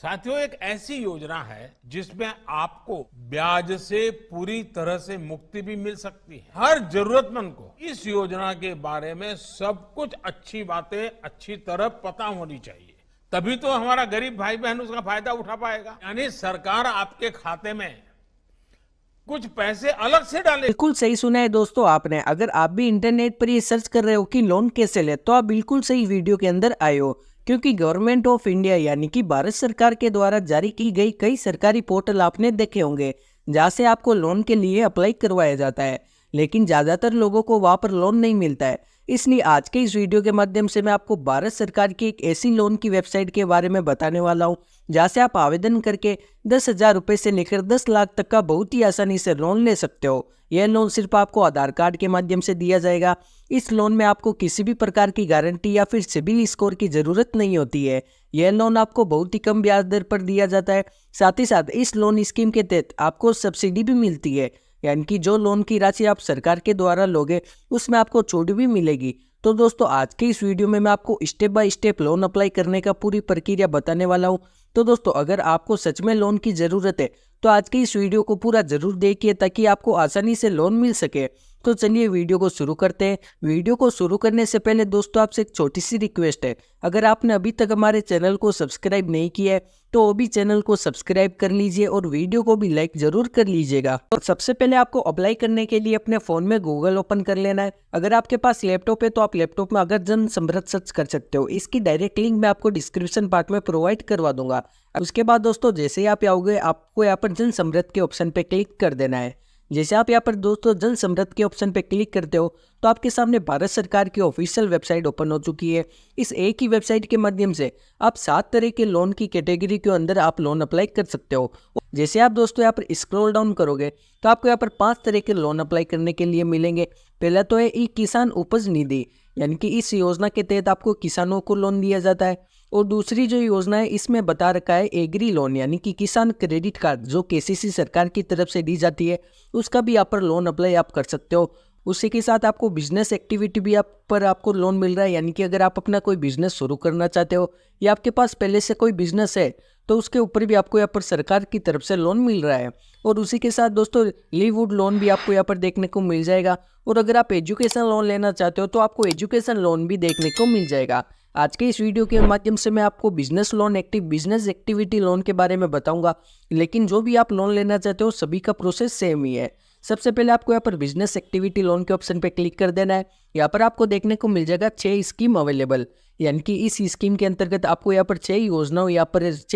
साथियों, एक ऐसी योजना है जिसमें आपको ब्याज से पूरी तरह से मुक्ति भी मिल सकती है। हर जरूरतमंद को इस योजना के बारे में सब कुछ अच्छी बातें अच्छी तरह पता होनी चाहिए, तभी तो हमारा गरीब भाई बहन उसका फायदा उठा पाएगा। यानी सरकार आपके खाते में कुछ पैसे अलग से डाले। बिल्कुल सही सुना है दोस्तों आपने। अगर आप भी इंटरनेट पर ये सर्च कर रहे हो कि लोन कैसे ले, तो आप बिल्कुल सही वीडियो के अंदर आए हो, क्योंकि गवर्नमेंट ऑफ इंडिया यानी कि भारत सरकार के द्वारा जारी की गई कई सरकारी पोर्टल आपने देखे होंगे, जहां से आपको लोन के लिए अप्लाई करवाया जाता है, लेकिन ज्यादातर लोगों को वहां पर लोन नहीं मिलता है। इसलिए आज के इस वीडियो के माध्यम से मैं आपको भारत सरकार की एक ऐसी लोन की वेबसाइट के बारे में बताने वाला हूं, जहां से आप आवेदन करके 10,000 रुपए से लेकर 10 लाख तक का बहुत ही आसानी से लोन ले सकते हो। यह लोन सिर्फ आपको आधार कार्ड के माध्यम से दिया जाएगा। इस लोन में आपको किसी भी प्रकार की गारंटी या फिर सिबिल स्कोर की जरूरत नहीं होती है। यह लोन आपको बहुत ही कम ब्याज दर पर दिया जाता है। साथ ही साथ इस लोन स्कीम के तहत आपको सब्सिडी भी मिलती है, यानी कि जो लोन की राशि आप सरकार के द्वारा लोगे उसमें आपको छूट भी मिलेगी। तो दोस्तों आज के इस वीडियो में मैं आपको step by step loan apply करने का पूरी प्रक्रिया बताने वाला हूं। तो दोस्तों अगर आपको सच में लोन की ज़रूरत है तो आज के इस वीडियो को पूरा जरूर देखिए, ताकि आपको आसानी से लोन मिल सके। तो चलिए वीडियो को शुरू करते हैं। वीडियो को शुरू करने से पहले दोस्तों आपसे एक छोटी सी रिक्वेस्ट है, अगर आपने अभी तक हमारे चैनल को सब्सक्राइब नहीं किया है तो वो भी चैनल को सब्सक्राइब कर लीजिए और वीडियो को भी लाइक जरूर कर लीजिएगा। तो सबसे पहले आपको अप्लाई करने के लिए अपने फ़ोन में गूगल ओपन कर लेना है। अगर आपके पास लैपटॉप है तो आप लैपटॉप में अगर जन समृद्ध सर्च कर सकते हो। इसकी डायरेक्ट लिंक मैं आपको डिस्क्रिप्शन पार्ट में प्रोवाइड करवा दूंगा। उसके बाद दोस्तों जैसे ही आप आओगे आपको यहाँ पर जन समृद्ध के ऑप्शन पे क्लिक कर देना है। जैसे आप यहाँ पर दोस्तों जन समृद्ध के ऑप्शन पे क्लिक करते हो तो आपके सामने भारत सरकार की ऑफिशियल वेबसाइट ओपन हो चुकी है। इस एक ही वेबसाइट के माध्यम से आप 7 तरह के लोन की कैटेगरी के अंदर आप लोन अप्लाई कर सकते हो। जैसे आप दोस्तों यहाँ पर स्क्रॉल डाउन करोगे तो आपको यहाँ पर 5 तरह के लोन अप्लाई करने के लिए मिलेंगे। पहला तो है ई किसान उपज निधि, यानी कि इस योजना के तहत आपको किसानों को लोन दिया जाता है। और दूसरी जो योजना है इसमें बता रखा है एग्री लोन, यानी कि किसान क्रेडिट कार्ड, जो केसीसी सरकार की तरफ से दी जाती है, उसका भी यहाँ पर लोन अप्लाई आप कर सकते हो। उसी के साथ आपको बिजनेस एक्टिविटी भी आप पर आपको लोन मिल रहा है, यानी कि अगर आप अपना कोई बिजनेस शुरू करना चाहते हो या आपके पास पहले से कोई बिजनेस है तो उसके ऊपर भी आपको यहाँ पर सरकार की तरफ से लोन मिल रहा है। और उसी के साथ दोस्तों लीववुड लोन भी आपको यहाँ पर देखने को मिल जाएगा। और अगर आप एजुकेशन लोन लेना चाहते हो तो आपको एजुकेशन लोन भी देखने को मिल जाएगा। आज के इस वीडियो के माध्यम से मैं आपको बिजनेस एक्टिविटी लोन के बारे में बताऊंगा, लेकिन जो भी आप लोन लेना चाहते हो सभी का प्रोसेस सेम ही है। सबसे पहले आपको यहाँ पर बिजनेस एक्टिविटी लोन के ऑप्शन पे क्लिक कर देना है। यहाँ पर आपको देखने को मिल जाएगा 6 स्कीम अवेलेबल, यानी कि इस स्कीम के अंतर्गत आपको यहाँ पर 6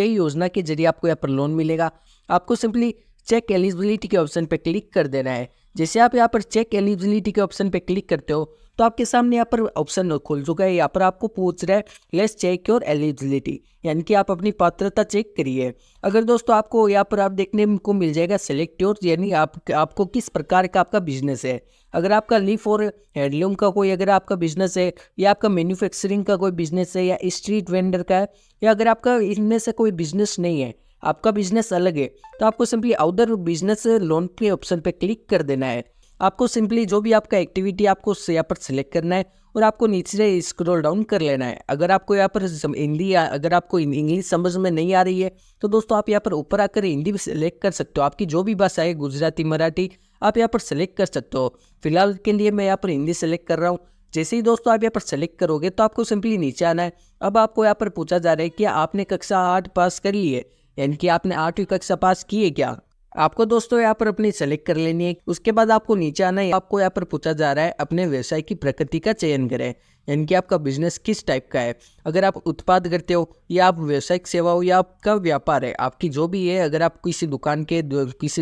योजना के जरिए आपको यहाँ पर लोन मिलेगा। आपको सिंपली चेक एलिजिबिलिटी के ऑप्शन पे क्लिक कर देना है। जैसे आप यहाँ पर चेक एलिजिबिलिटी के ऑप्शन पे क्लिक करते हो तो आपके सामने यहाँ पर ऑप्शन खुल चुका है। यहाँ पर आपको पूछ रहा है लेट्स चेक योर एलिजिबिलिटी, यानी कि आप अपनी पात्रता चेक करिए। अगर दोस्तों आपको यहाँ पर आप देखने को मिल जाएगा सेलेक्ट योर, यानी आपको किस प्रकार का आपका बिजनेस है। अगर आपका लीफ और हैंडलूम का कोई अगर आपका बिजनेस है, या आपका मैन्युफैक्चरिंग का कोई बिजनेस है, या स्ट्रीट वेंडर का है, या अगर आपका इनमें से कोई बिजनेस नहीं है, आपका बिजनेस अलग है, तो आपको सिंपली अदर बिजनेस लोन के ऑप्शन पे क्लिक कर देना है। आपको सिंपली जो भी आपका एक्टिविटी आपको यहाँ पर सिलेक्ट करना है और आपको नीचे से स्क्रॉल डाउन कर लेना है। अगर आपको यहाँ पर हिंदी अगर आपको इंग्लिश समझ में नहीं आ रही है तो दोस्तों आप यहाँ पर ऊपर आकर हिंदी भी सिलेक्ट कर सकते हो। आपकी जो भी भाषा है गुजराती, मराठी, आप यहाँ पर सेलेक्ट कर सकते हो। फिलहाल के लिए मैं यहाँ पर हिंदी सेलेक्ट कर रहा हूँ। जैसे ही दोस्तों आप यहाँ पर सेलेक्ट करोगे तो आपको सिंपली नीचे आना है। अब आपको यहाँ पर पूछा जा रहा है कि आपने कक्षा 8 पास कर ली है, यानी कि आपने 8वीं कक्षा पास की है क्या। आपको दोस्तों यहाँ पर अपनी सेलेक्ट कर लेनी है। उसके बाद आपको नीचे आना है। आपको यहाँ पर पूछा जा रहा है अपने व्यवसाय की प्रकृति का चयन करें, यानी कि आपका बिजनेस किस टाइप का है। अगर आप उत्पाद करते हो या आप व्यावसायिक सेवा हो या आपका व्यापार है, आपकी जो भी है, अगर आप किसी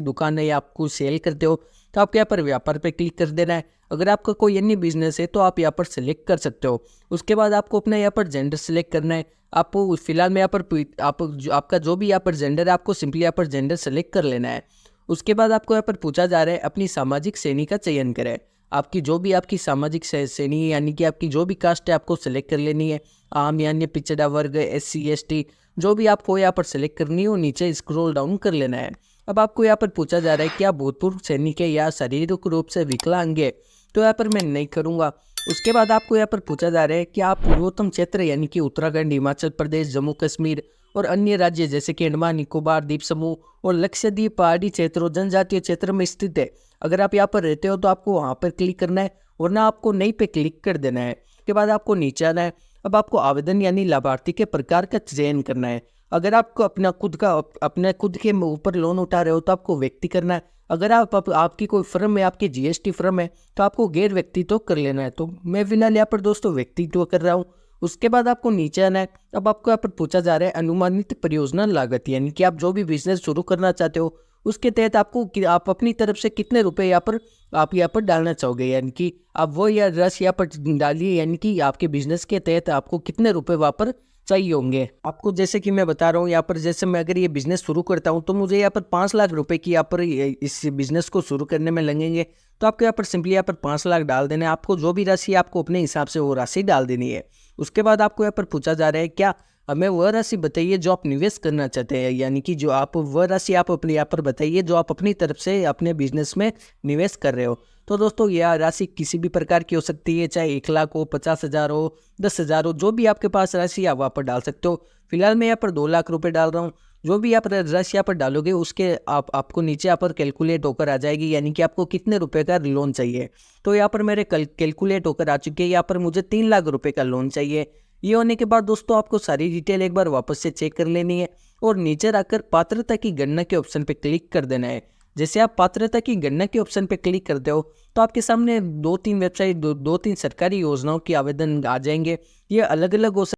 दुकान है या आप कुछ सेल करते हो तो आपको यहाँ पर व्यापार पे क्लिक कर देना है। अगर आपका कोई अन्य बिजनेस है तो आप यहाँ पर सेलेक्ट कर सकते हो। उसके बाद आपको अपना यहाँ पर जेंडर सेलेक्ट करना है। आपको फिलहाल में यहाँ पर आपका जो भी यहाँ पर जेंडर है आपको सिंपली यहाँ पर जेंडर सेलेक्ट कर लेना है। उसके बाद आपको यहाँ पर पूछा जा रहा है अपनी सामाजिक श्रेणी का चयन करें। आपकी जो भी आपकी सामाजिक श्रेणी है, यानी कि आपकी जो भी कास्ट है आपको सेलेक्ट कर लेनी है। आम यानी पिछड़ा वर्ग, SC ST, जो भी आपको यहाँ पर सेलेक्ट करनी है वो नीचे स्क्रॉल डाउन कर लेना है। अब आपको यहाँ पर पूछा जा रहा है कि आप भूतपूर्व सैनिक है या शारीरिक रूप से विकलांग है, तो यहाँ पर मैं नहीं करूँगा। उसके बाद आपको यहाँ पर पूछा जा रहा है कि आप पूर्वोत्तम क्षेत्र यानी कि उत्तराखंड, हिमाचल प्रदेश, जम्मू कश्मीर और अन्य राज्य जैसे कि अंडमान निकोबार द्वीप समूह और लक्षद्वीप पहाड़ी क्षेत्र और जनजातीय क्षेत्र में स्थित है। अगर आप यहाँ पर रहते हो तो आपको वहाँ पर क्लिक करना है, वरना आपको नई पे क्लिक कर देना है। उसके बाद आपको नीचे आना है। अब आपको आवेदन यानी लाभार्थी के प्रकार का चयन करना है। अगर आपको अपने खुद के ऊपर लोन उठा रहे हो तो आपको व्यक्ति करना है। अगर आपकी कोई फर्म है, आपकी जीएसटी फर्म है, तो आपको गैर व्यक्तित्व कर लेना है। तो मैं फिलहाल यहाँ पर दोस्तों व्यक्तित्व कर रहा हूँ। उसके बाद आपको नीचे आना है। अब आपको यहाँ पर पूछा जा रहा है अनुमानित परियोजना लागत, यानी कि आप जो भी बिजनेस शुरू करना चाहते हो उसके तहत आप अपनी तरफ से कितने रुपए आप यहाँ पर डालना चाहोगे, यानी कि आप वो या रस यहाँ पर डालिए, यानी कि आपके बिजनेस के तहत आपको कितने रुपए वहाँ पर चाहिए होंगे। आपको जैसे कि मैं बता रहा हूँ यहाँ पर, जैसे मैं अगर ये बिजनेस शुरू करता हूँ तो मुझे यहाँ पर 5 लाख रुपए की यहाँ पर इस बिजनेस को शुरू करने में लगेंगे। तो आपको यहाँ पर सिंपली यहाँ पर 5 लाख डाल देना है। आपको जो भी राशि आपको अपने हिसाब से वो राशि डाल देनी है। उसके बाद आपको यहाँ पर पूछा जा रहा है क्या हमें वह राशि बताइए जो आप निवेश करना चाहते हैं, यानी कि जो आप वह राशि आप अपने यहाँ पर बताइए जो आप अपनी तरफ से अपने बिजनेस में निवेश कर रहे हो। तो दोस्तों यह राशि किसी भी प्रकार की हो सकती है, चाहे 1 लाख हो, 50,000 हो, 10,000 हो, जो भी आपके पास राशि आप वहाँ पर डाल सकते हो। फिलहाल मैं यहाँ पर 2 लाख रुपए डाल रहा हूँ। जो भी आप राशि यहाँ पर डालोगे उसके आपको नीचे यहाँ पर कैलकुलेट होकर आ जाएगी, यानी कि आपको कितने रुपए का लोन चाहिए। तो यहाँ पर मेरे कैलकुलेट होकर आ चुके हैं। यहाँ पर मुझे 3 लाख रुपए का लोन चाहिए। ये होने के बाद दोस्तों आपको सारी डिटेल एक बार वापस से चेक कर लेनी है और नीचे आकर पात्रता की गणना के ऑप्शन पे क्लिक कर देना है। जैसे आप पात्रता की गणना के ऑप्शन पे क्लिक करते हो तो आपके सामने 2-3 वेबसाइट, 2-3 सरकारी योजनाओं के आवेदन आ जाएंगे। ये अलग अलग हो